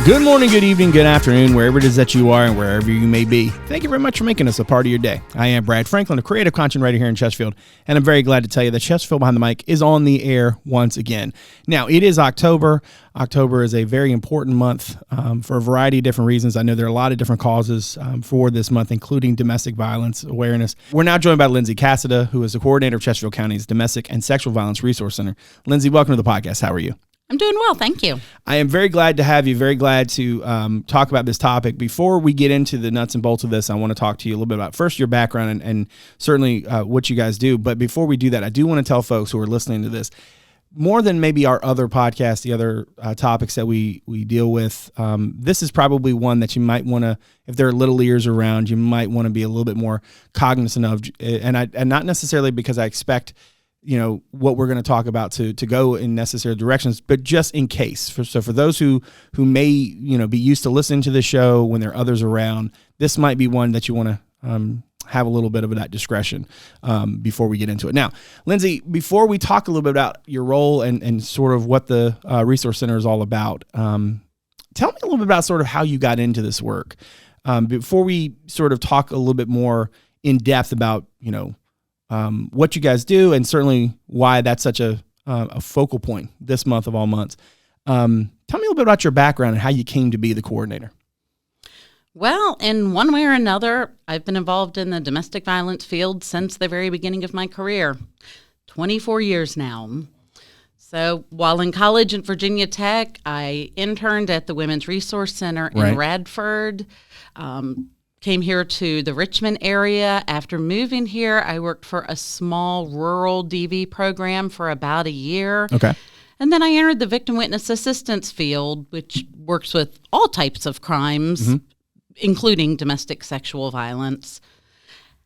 Good morning, good evening, good afternoon, wherever it is that you are and wherever you may be. Thank you very much for making us a part of your day. I am Brad Franklin, a creative content writer here in Chesterfield, and I'm very glad to tell you that Chesterfield Behind the Mic is on the air once again. Now, it is October. October is a very important month for a variety of different reasons. I know there are a lot of different causes for this month, including domestic violence awareness. We're now joined by Lindsay Cassada, who is the coordinator of Chesterfield County's Domestic and Sexual Violence Resource Center. Lindsay, welcome to the podcast. How are you? I'm doing well, thank you. I am very glad to have you, very glad to talk about this topic. Before we get into the nuts and bolts of this, I want to talk to you a little bit about first your background and certainly what you guys do. But before we do that, I do want to tell folks who are listening to this, more than maybe our other podcasts, the other topics that we deal with, this is probably one that you might want to, if there are little ears around, you might want to be a little bit more cognizant of. And not necessarily because I expect what we're going to talk about to go in necessary directions, but just in case. So for those who may, be used to listening to the show when there are others around, this might be one that you want to have a little bit of that discretion before we get into it. Now, Lindsay, before we talk a little bit about your role and sort of what the Resource Center is all about, tell me a little bit about sort of how you got into this work. Before we sort of talk a little bit more in depth about, what you guys do, and certainly why that's such a focal point this month of all months. Tell me a little bit about your background and how you came to be the coordinator. Well, in one way or another, I've been involved in the domestic violence field since the very beginning of my career, 24 years now. So while in college at Virginia Tech, I interned at the Women's Resource Center in Radford. Came here to the Richmond area. After moving here, I worked for a small rural DV program for about a year. Okay. And then I entered the victim witness assistance field, which works with all types of crimes, including domestic sexual violence.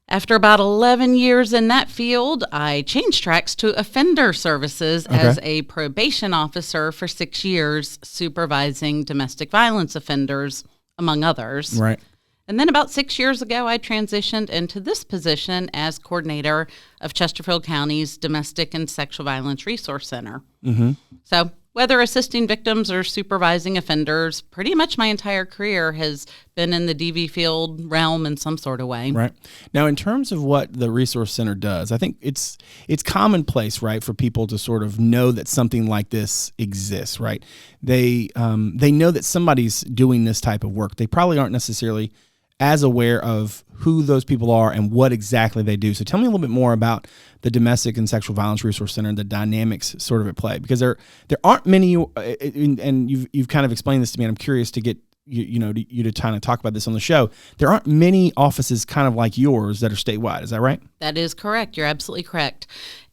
After about 11 years in that field, I changed tracks to offender services as a probation officer for 6 years, supervising domestic violence offenders, among others. Right. And then about 6 years ago, I transitioned into this position as coordinator of Chesterfield County's Domestic and Sexual Violence Resource Center. Mm-hmm. So whether assisting victims or supervising offenders, pretty much my entire career has been in the DV field realm in some sort of way. Right. Now, in terms of what the Resource Center does, I think it's commonplace, right, for people to sort of know that something like this exists, right? They know that somebody's doing this type of work. They probably aren't necessarily as aware of who those people are and what exactly they do. So tell me a little bit more about the Domestic and Sexual Violence Resource Center and the dynamics sort of at play, because there aren't many, and you've kind of explained this to me, and I'm curious to get you to kind of talk about this on the show. There aren't many offices kind of like yours that are statewide. Is that right? That is correct. You're absolutely correct.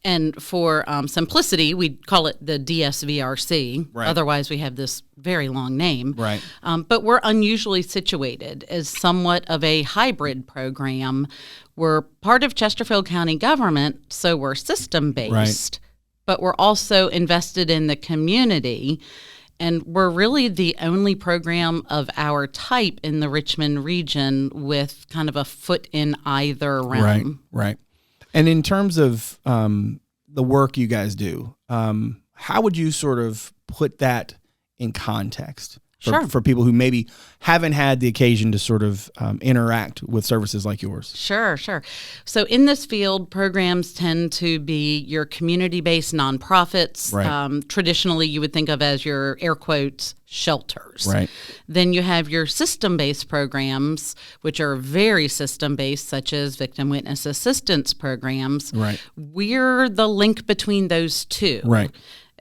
And for simplicity, we call it the DSVRC. Right. Otherwise, we have this very long name. Right. But we're unusually situated as somewhat of a hybrid program. We're part of Chesterfield County government, so we're system-based, but we're also invested in the community. And we're really the only program of our type in the Richmond region with kind of a foot in either realm. Right. And in terms of the work you guys do, how would you sort of put that in context for people who maybe haven't had the occasion to sort of interact with services like yours? Sure. So in this field, programs tend to be your community-based nonprofits. Right. Traditionally, you would think of as your air quotes shelters. Right. Then you have your system-based programs, which are very system-based, such as victim witness assistance programs. Right. We're the link between those two. Right.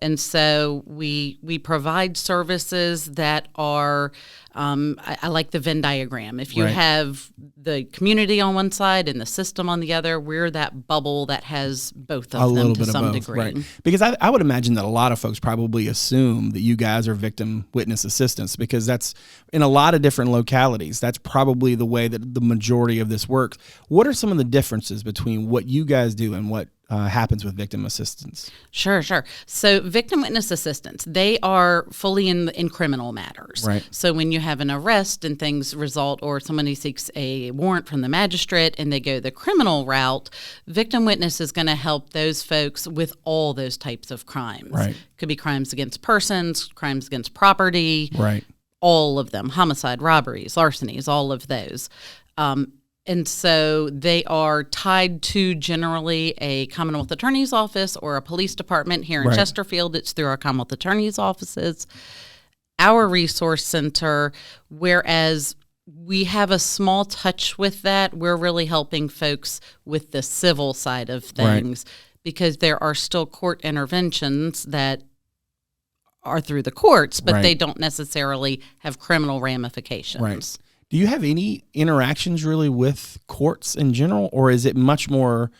And so we provide services that are, I like the Venn diagram. If you have the community on one side and the system on the other, we're that bubble that has both of them to some degree. Right. Because I would imagine that a lot of folks probably assume that you guys are victim witness assistants, because that's in a lot of different localities. That's probably the way that the majority of this works. What are some of the differences between what you guys do and what happens with victim assistance? Sure. So victim witness assistants, they are fully in criminal matters. Right. So when you have an arrest and things result, or somebody seeks a warrant from the magistrate and they go the criminal route, victim witness is going to help those folks with all those types of crimes. Right. Could be crimes against persons, crimes against property. Right. all of them, homicide, robberies, larcenies, all of those. And so they are tied to generally a Commonwealth Attorney's Office or a police department. Here in Chesterfield, it's through our Commonwealth Attorney's offices. Our resource center, whereas we have a small touch with that, we're really helping folks with the civil side of things because there are still court interventions that are through the courts, but they don't necessarily have criminal ramifications. Right. Do you have any interactions really with courts in general, or is it much more,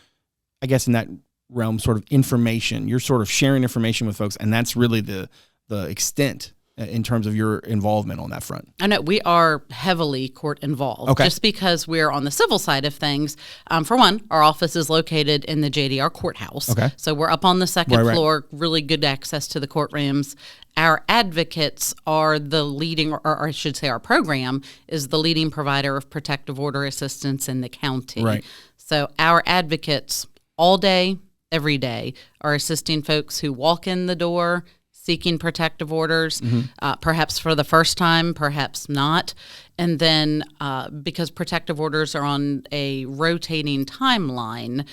I guess, in that realm, sort of information? You're sort of sharing information with folks, and that's really the extent in terms of your involvement on that front. I know we are heavily court involved, just because we're on the civil side of things. For one, our office is located in the JDR courthouse, so we're up on the second floor, really good access to the courtrooms. Our advocates are the leading, or I should say our program is the leading provider of protective order assistance in the county. Right. So our advocates all day, every day, are assisting folks who walk in the door seeking protective orders, perhaps for the first time, perhaps not. And then because protective orders are on a rotating timeline,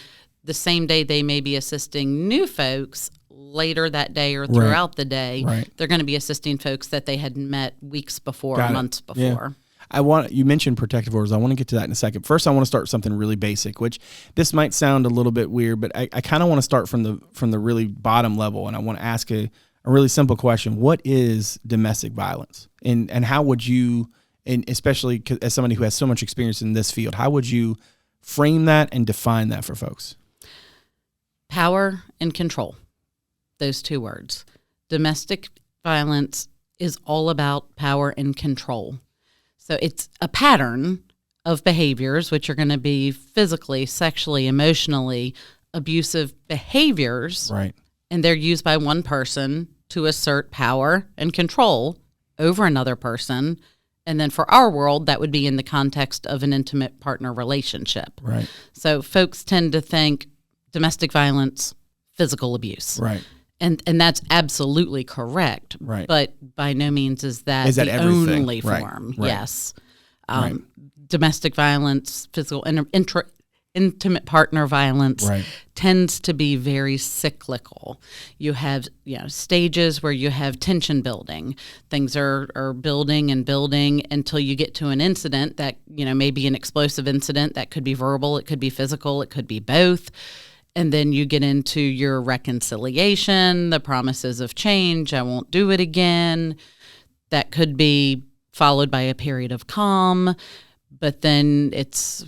the same day they may be assisting new folks, later that day or throughout the day, they're going to be assisting folks that they had met weeks before or months before. Yeah. You mentioned protective orders. I want to get to that in a second. First, I want to start something really basic, which this might sound a little bit weird, but I kind of want to start from the really bottom level, and I want to ask a really simple question. What is domestic violence? And how would you, and especially as somebody who has so much experience in this field, how would you frame that and define that for folks? Power and control. Those two words. Domestic violence is all about power and control. So it's a pattern of behaviors, which are going to be physically, sexually, emotionally abusive behaviors. Right. And they're used by one person to assert power and control over another person. And then for our world, that would be in the context of an intimate partner relationship. Right. So folks tend to think domestic violence, physical abuse. Right. And that's absolutely correct. Right. But by no means is that the everything? Only form. Right. Yes. Domestic violence, physical, intimate partner violence tends to be very cyclical. You have stages where you have tension building. Things are building and building until you get to an incident that may be an explosive incident that could be verbal, it could be physical, it could be both. And then you get into your reconciliation, the promises of change, I won't do it again. That could be followed by a period of calm, but then it's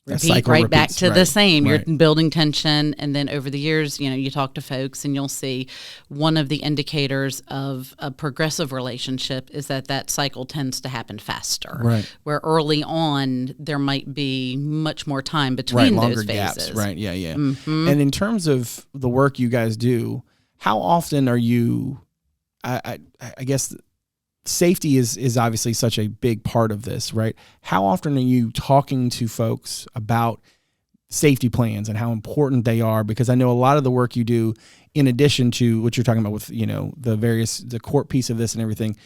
back to the same. You're building tension, and then over the years, you talk to folks and you'll see one of the indicators of a progressive relationship is that cycle tends to happen faster. Right. Where early on there might be much more time between those phases. Gaps. Right. Yeah. Yeah. Mm-hmm. And in terms of the work you guys do, how often are you? I guess safety is obviously such a big part of this, right? How often are you talking to folks about safety plans and how important they are? Because I know a lot of the work you do, in addition to what you're talking about with, the court piece of this and everything,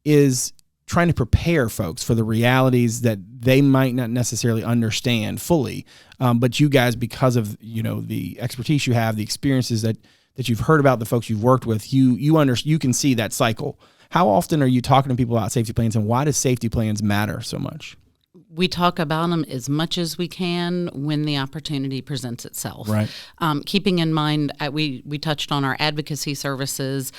is trying to prepare folks for the realities that they might not necessarily understand fully. But you guys, because of, the expertise you have, the experiences that you've heard about, the folks you've worked with, you can see that cycle. How often are you talking to people about safety plans, and why does safety plans matter so much? We talk about them as much as we can when the opportunity presents itself. Right. Keeping in mind, we touched on our advocacy services,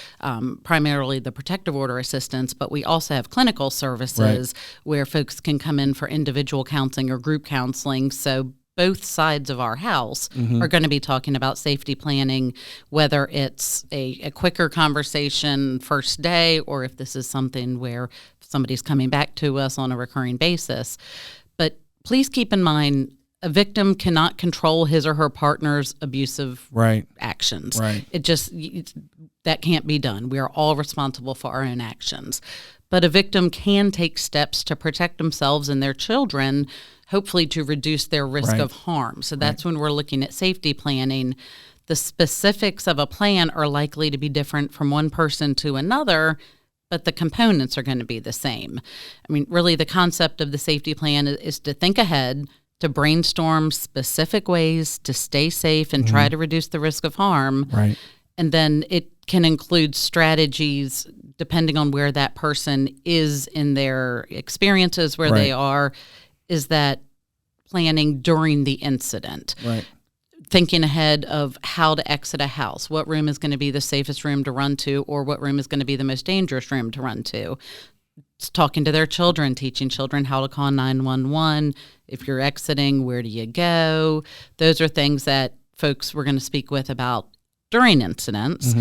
primarily the protective order assistance, but we also have clinical services where folks can come in for individual counseling or group counseling. So both sides of our house are going to be talking about safety planning, whether it's a quicker conversation first day or if this is something where somebody's coming back to us on a recurring basis. But please keep in mind, a victim cannot control his or her partner's abusive actions. Right. That can't be done. We are all responsible for our own actions. But a victim can take steps to protect themselves and their children, hopefully to reduce their risk of harm. So that's when we're looking at safety planning. The specifics of a plan are likely to be different from one person to another, but the components are going to be the same. I mean, really the concept of the safety plan is to think ahead, to brainstorm specific ways to stay safe and try to reduce the risk of harm. Right. And then it can include strategies depending on where that person is in their experiences, where they are. Is that planning during the incident? Right. Thinking ahead of how to exit a house, what room is going to be the safest room to run to, or what room is going to be the most dangerous room to run to. It's talking to their children, teaching children how to call 911. If you're exiting, where do you go? Those are things that folks we're going to speak with about during incidents.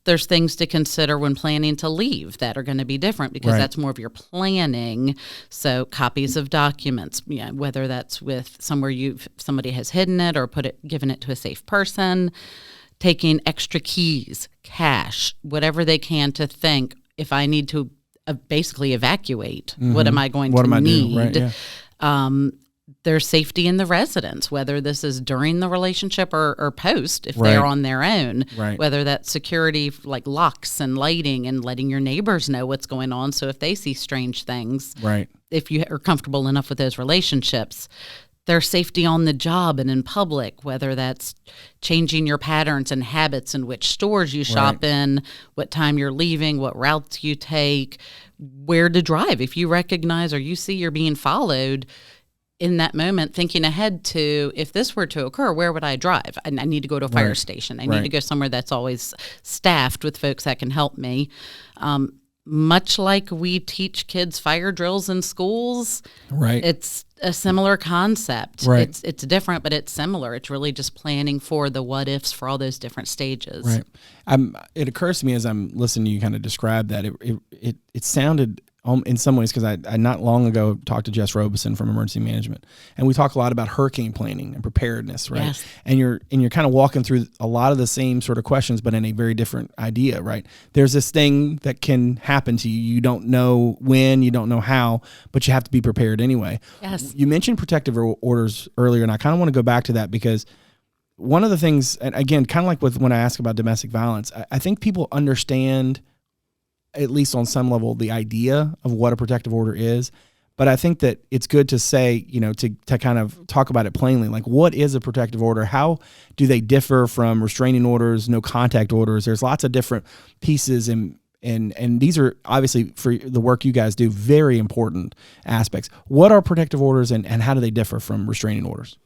There's things to consider when planning to leave that are going to be different because that's more of your planning. So copies of documents, whether that's with somebody has hidden it or given it to a safe person, taking extra keys, cash, whatever they can to think, if I need to basically evacuate, what am I going to need? There's safety in the residence, whether this is during the relationship or post, if they're on their own, whether that's security like locks and lighting and letting your neighbors know what's going on. So if they see strange things, if you are comfortable enough with those relationships, there's safety on the job and in public, whether that's changing your patterns and habits in which stores you shop in, what time you're leaving, what routes you take, where to drive. If you recognize or you see you're being followed, in that moment, thinking ahead to, if this were to occur, where would I drive? I need to go to a fire station. I need to go somewhere that's always staffed with folks that can help me. Much like we teach kids fire drills in schools, it's a similar concept. It's different, but it's similar. It's really just planning for the what ifs for all those different stages. It occurs to me as I'm listening to you kind of describe that, it sounded in some ways, because I not long ago talked to Jess Robeson from Emergency Management, and we talk a lot about hurricane planning and preparedness, right? Yes. And you're kind of walking through a lot of the same sort of questions, but in a very different idea, right? There's this thing that can happen to you. You don't know when, you don't know how, but you have to be prepared anyway. Yes. You mentioned protective orders earlier, and I kind of want to go back to that because one of the things, and again, kind of like with when I ask about domestic violence, I think people understand, at least on some level, the idea of what a protective order is. But I think that it's good to say, to kind of talk about it plainly, like what is a protective order? How do they differ from restraining orders, no contact orders? There's lots of different pieces, and these are obviously, for the work you guys do, very important aspects. What are protective orders and how do they differ from restraining orders?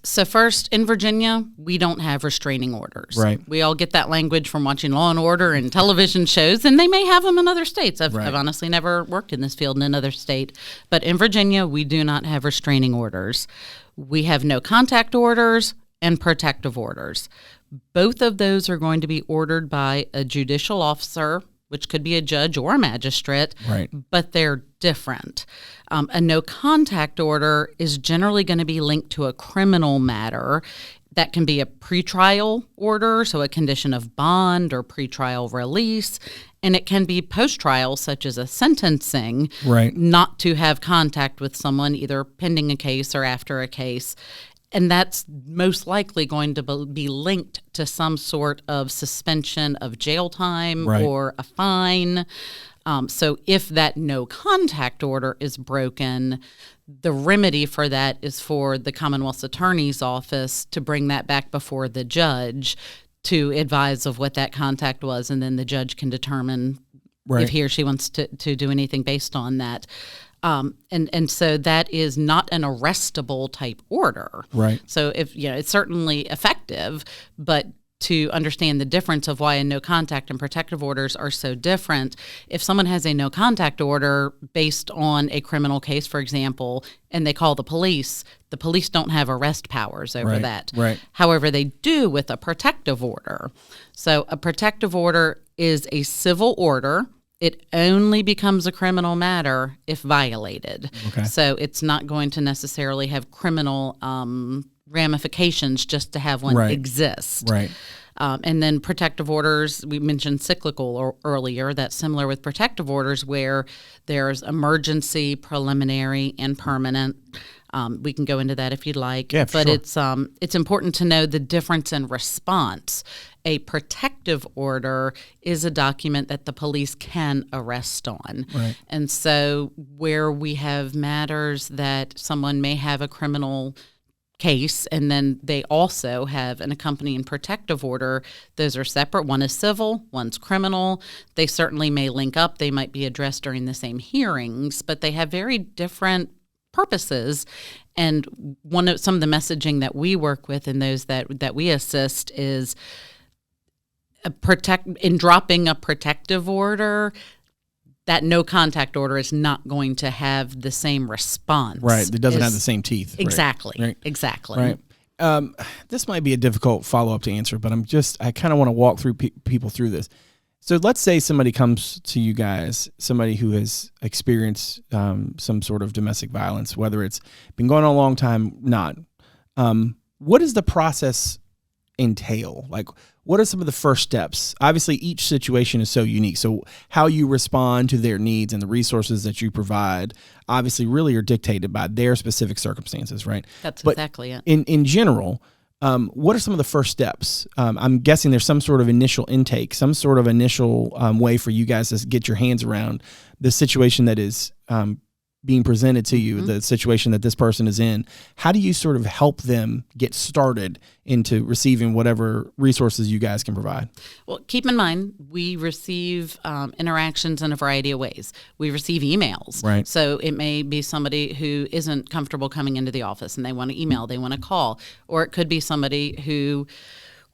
So first, in Virginia, we don't have restraining orders. Right. We all get that language from watching Law & Order and television shows, and they may have them in other states. I've honestly never worked in this field in another state. But in Virginia, we do not have restraining orders. We have no contact orders and protective orders. Both of those are going to be ordered by a judicial officer, which could be a judge or a magistrate, but they're different. A no-contact order is generally going to be linked to a criminal matter. That can be a pretrial order, so a condition of bond or pretrial release, and it can be post-trial, such as a sentencing, not to have contact with someone either pending a case or after a case. And that's most likely going to be linked to some sort of suspension of jail time or a fine. So if that no contact order is broken, the remedy for that is for the Commonwealth's Attorney's Office to bring that back before the judge to advise of what that contact was, and then the judge can determine if he or she wants to do anything based on that. And so that is not an arrestable type order. So if it's certainly effective, but to understand the difference of why a no contact and protective orders are so different, if someone has a no contact order based on a criminal case, for example, and they call the police don't have arrest powers over that. However, they do with a protective order. So a protective order is a civil order. It only becomes a criminal matter if violated. So it's not going to necessarily have criminal ramifications just to have one exist. And then protective orders, we mentioned cyclical earlier. That's similar with protective orders where there's emergency, preliminary, and permanent. We can go into that if you'd like. Yeah, but sure. It's important to know the difference in response. A protective order is a document that the police can arrest on. Right. And so where we have matters that someone may have a criminal case and then they also have an accompanying protective order, those are separate. One is civil, one's criminal. They certainly may link up. They might be addressed during the same hearings, but they have very different purposes. And some of the messaging that we work with and those that we assist is in dropping a protective order, that no contact order is not going to have the same response. Right. It doesn't have the same teeth. Exactly. Right. Exactly. Right. This might be a difficult follow-up to answer, but I kind of want to walk through people through this. So let's say somebody comes to you guys, somebody who has experienced some sort of domestic violence, whether it's been going on a long time, not. What does the process entail? Like, what are some of the first steps? Obviously, each situation is so unique. So how you respond to their needs and the resources that you provide obviously really are dictated by their specific circumstances, right? That's exactly it. In general, what are some of the first steps? I'm guessing there's some sort of initial intake, some sort of initial way for you guys to get your hands around the situation that is being presented to you, the situation that this person is in. How do you sort of help them get started into receiving whatever resources you guys can provide? Well, keep in mind, we receive interactions in a variety of ways. We receive emails. Right. So it may be somebody who isn't comfortable coming into the office and they want to email, they want to call, or it could be somebody who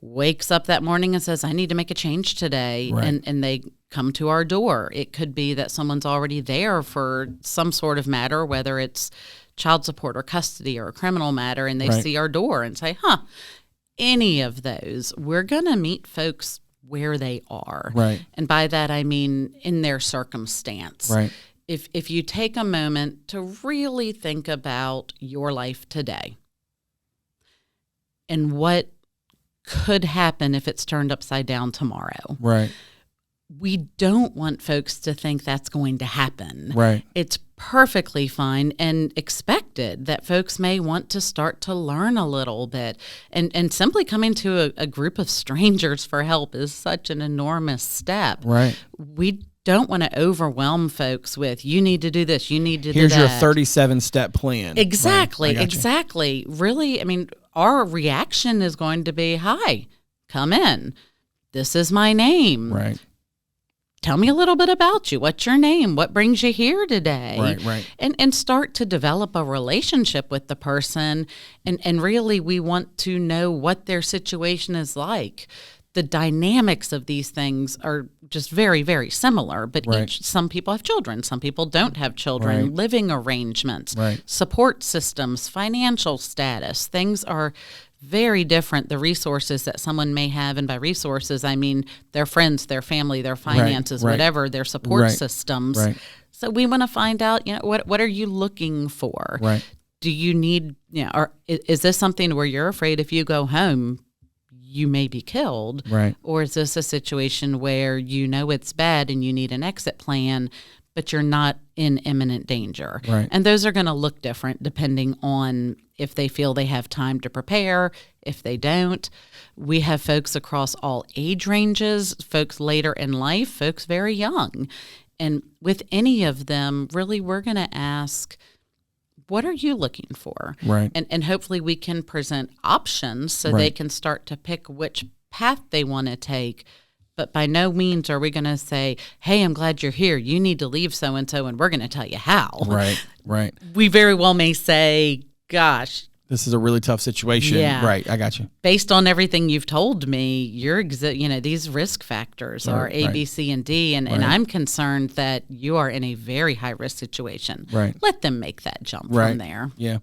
wakes up that morning and says, I need to make a change today, right. and they come to our door. It could be that someone's already there for some sort of matter, whether it's child support or custody or a criminal matter, and they right. see our door and say, any of those, we're going to meet folks where they are. Right. And by that, I mean in their circumstance. Right. If you take a moment to really think about your life today and what could happen if it's turned upside down tomorrow. Right. We don't want folks to think that's going to happen. Right. It's perfectly fine and expected that folks may want to start to learn a little bit. And simply coming to a group of strangers for help is such an enormous step. Right. We don't want to overwhelm folks with, you need to do this, you need to do that. Here's your 37-step plan. Exactly, right. exactly. Really, I mean, our reaction is going to be, hi, come in. This is my name. Right. Tell me a little bit about you. What's your name? What brings you here today? Right, right. And start to develop a relationship with the person. And really, we want to know what their situation is like. The dynamics of these things are just very, very similar, but right. some people have children, some people don't have children, right. living arrangements, right. support systems, financial status. Things are very different. The resources that someone may have, and by resources, I mean their friends, their family, their finances, right. whatever, their support right. systems. Right. So we want to find out, what are you looking for? Right. Do you need, or is this something where you're afraid if you go home, you may be killed? Right. Or is this a situation where it's bad and you need an exit plan, but you're not in imminent danger? Right. And those are going to look different depending on if they feel they have time to prepare, if they don't. We have folks across all age ranges, folks later in life, folks very young. And with any of them, really, we're going to ask, what are you looking for? Right. And hopefully we can present options so right. they can start to pick which path they want to take. But by no means are we going to say, hey, I'm glad you're here. You need to leave so-and-so, and we're going to tell you how. Right, right. We very well may say, gosh, this is a really tough situation. Yeah. Right, I got you. Based on everything you've told me, these risk factors are A, right. B, C, and D, and I'm concerned that you are in a very high-risk situation. Right. Let them make that jump right. from there. Yeah.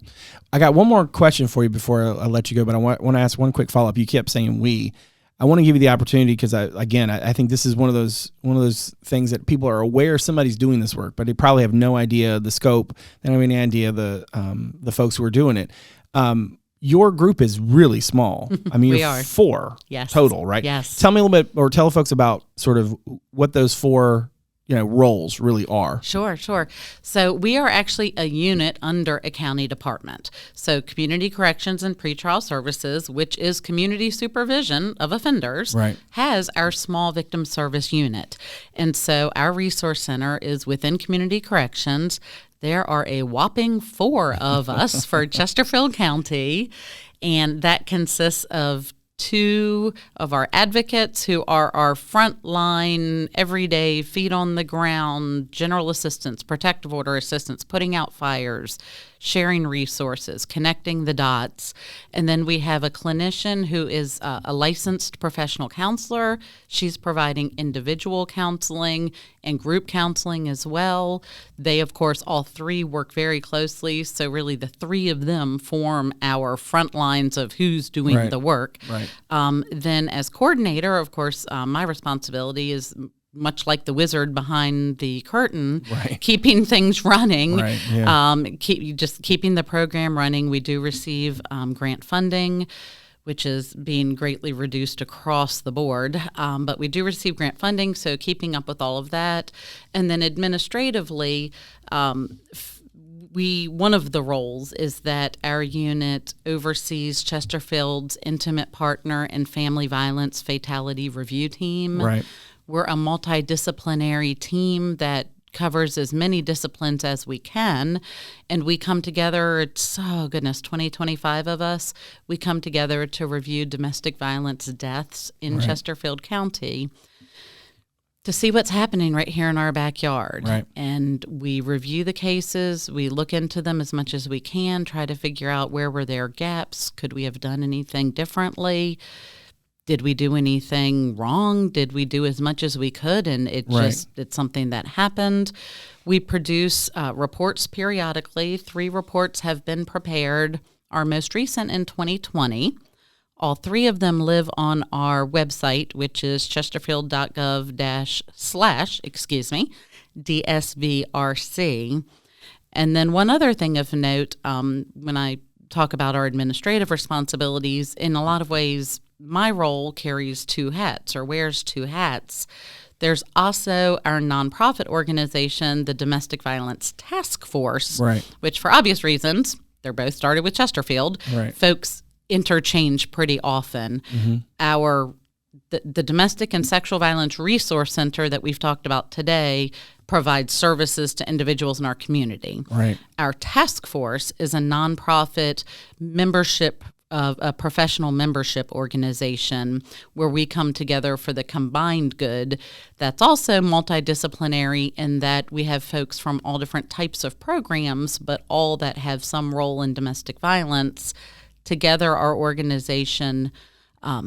I got one more question for you before I let you go, but I want to ask one quick follow-up. You kept saying we. I want to give you the opportunity because I think this is one of those things that people are aware somebody's doing this work, but they probably have no idea the scope. They don't have any idea the folks who are doing it. your group is really small. I mean, We are. 4 total, right? Yes. Tell me a little bit, or tell folks about sort of what those 4 roles really are. Sure. So we are actually a unit under a county department. So Community Corrections and Pretrial Services, which is community supervision of offenders, has our small victim service unit. And so our resource center is within Community Corrections. There are a whopping 4 of us for Chesterfield County, and that consists of 2 of our advocates who are our frontline, everyday, feet on the ground, general assistance, protective order assistance, putting out fires, sharing resources, connecting the dots. And then we have a clinician who is a licensed professional counselor. She's providing individual counseling and group counseling as well. They, of course, all 3 work very closely. So really the 3 of them form our front lines of who's doing the work. Then as coordinator, of course, my responsibility is much like the wizard behind the curtain, keeping things running, keeping the program running. We do receive grant funding, which is being greatly reduced across the board. But we do receive grant funding, so keeping up with all of that. And then administratively, one of the roles is that our unit oversees Chesterfield's intimate partner and family violence fatality review team. We're a multidisciplinary team that covers as many disciplines as we can, and we come together, it's, 25 of us. We come together to review domestic violence deaths in Chesterfield County to see what's happening right here in our backyard. And we review the cases, we look into them as much as we can, try to figure out where were there gaps, could we have done anything differently? Did we do anything wrong? Did we do as much as we could? And it's something that happened. We produce reports periodically. 3 reports have been prepared. Our most recent in 2020. All 3 of them live on our website, which is chesterfield.gov/DSVRC. And then one other thing of note, when I talk about our administrative responsibilities, in a lot of ways, my role carries 2 hats or wears 2 hats. There's also our nonprofit organization, the Domestic Violence Task Force, which for obvious reasons, they're both started with Chesterfield. Folks interchange pretty often. The Domestic and Sexual Violence Resource Center that we've talked about today provides services to individuals in our community. Our task force is a nonprofit membership of a professional membership organization where we come together for the combined good. That's also multidisciplinary in that we have folks from all different types of programs, but all that have some role in domestic violence. Together, our organization, a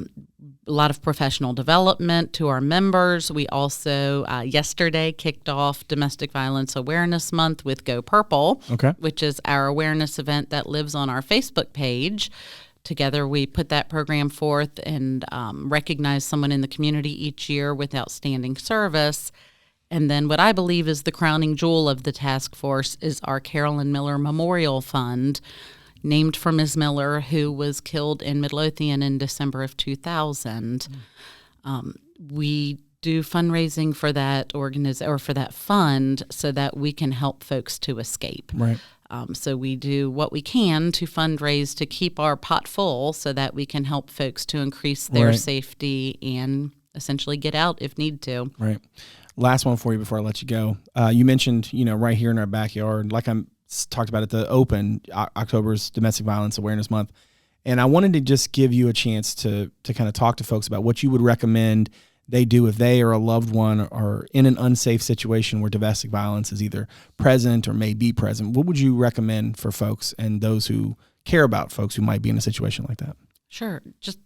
lot of professional development to our members. We also, yesterday, kicked off Domestic Violence Awareness Month with Go Purple, which is our awareness event that lives on our Facebook page. Together, we put that program forth and recognize someone in the community each year with outstanding service. And then what I believe is the crowning jewel of the task force is our Carolyn Miller Memorial Fund, named for Ms. Miller, who was killed in Midlothian in December of 2000. We do fundraising for that for that fund so that we can help folks to escape. So we do what we can to fundraise to keep our pot full so that we can help folks to increase their safety and essentially get out if need to. Last one for you before I let you go. You mentioned, right here in our backyard, like I'm talked about at the open, October's Domestic Violence Awareness Month. And I wanted to just give you a chance to kind of talk to folks about what you would recommend they do if they or a loved one are in an unsafe situation where domestic violence is either present or may be present. What would you recommend for folks and those who care about folks who might be in a situation like that? Sure. Just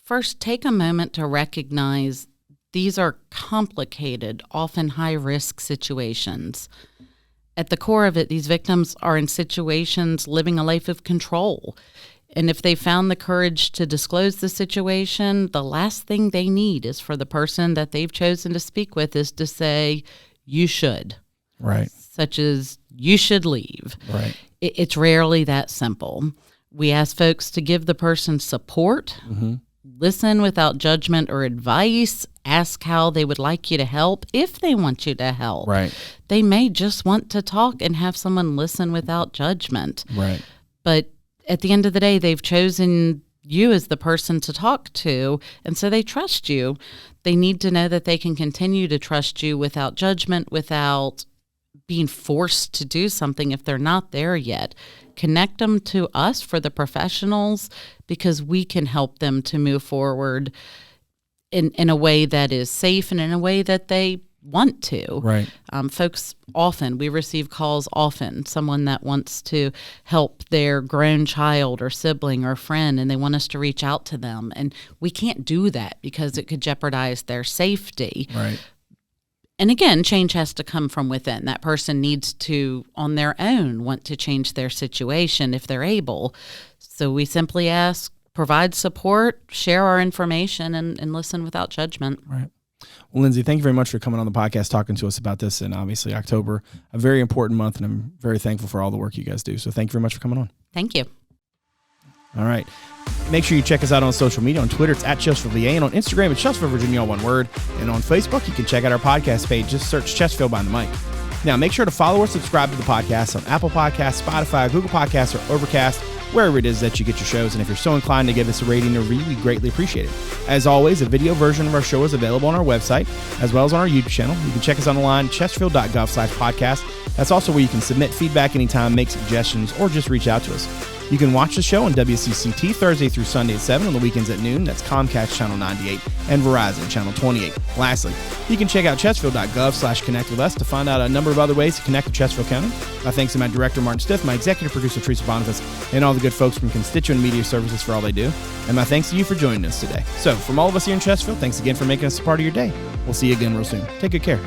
first take a moment to recognize these are complicated, often high-risk situations. At the core of it, these victims are in situations living a life of control. And if they found the courage to disclose the situation, the last thing they need is for the person that they've chosen to speak with is to say, you should. Such as, you should leave. It's rarely that simple. We ask folks to give the person support, listen without judgment or advice, ask how they would like you to help if they want you to help. Right. They may just want to talk and have someone listen without judgment. Right. But at the end of the day, they've chosen you as the person to talk to, and so they trust you. They need to know that they can continue to trust you without judgment, without being forced to do something if they're not there yet. Connect them to us for the professionals, because we can help them to move forward in a way that is safe and in a way that they want to. Right. Folks we receive calls often, someone that wants to help their grown child or sibling or friend, and they want us to reach out to them. And we can't do that because it could jeopardize their safety. Right. And again, change has to come from within. That person needs to, on their own, want to change their situation if they're able. So we simply ask, provide support, share our information, and listen without judgment. Right. Well, Lindsay, thank you very much for coming on the podcast, talking to us about this. And obviously October, a very important month, and I'm very thankful for all the work you guys do. So thank you very much for coming on. Thank you. All right. Make sure you check us out on social media. On Twitter, it's at Chesterfield VA, and on Instagram, it's Chesterfield Virginia, all one word. And on Facebook, you can check out our podcast page. Just search Chesterfield Behind the Mic. Now, make sure to follow or subscribe to the podcast on Apple Podcasts, Spotify, Google Podcasts, or Overcast, wherever it is that you get your shows. And if you're so inclined to give us a rating or review, we greatly appreciate it. As always, a video version of our show is available on our website, as well as on our YouTube channel. You can check us online, chesterfield.gov/podcast. That's also where you can submit feedback anytime, make suggestions, or just reach out to us. You can watch the show on WCCT Thursday through Sunday at 7, on the weekends at noon. That's Comcast Channel 98 and Verizon Channel 28. Lastly, you can check out chesterfield.gov/connect with us to find out a number of other ways to connect with Chesterfield County. My thanks to my director, Martin Stith, my executive producer, Teresa, Bonifas, and all the good folks from Constituent Media Services for all they do. And my thanks to you for joining us today. So, from all of us here in Chesterfield, thanks again for making us a part of your day. We'll see you again real soon. Take good care.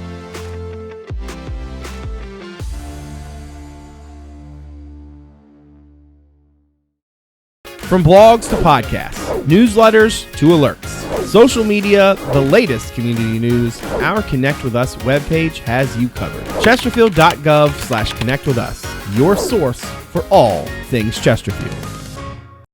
From blogs to podcasts, newsletters to alerts, social media, the latest community news, our Connect With Us webpage has you covered. Chesterfield.gov/connect with us, your source for all things Chesterfield.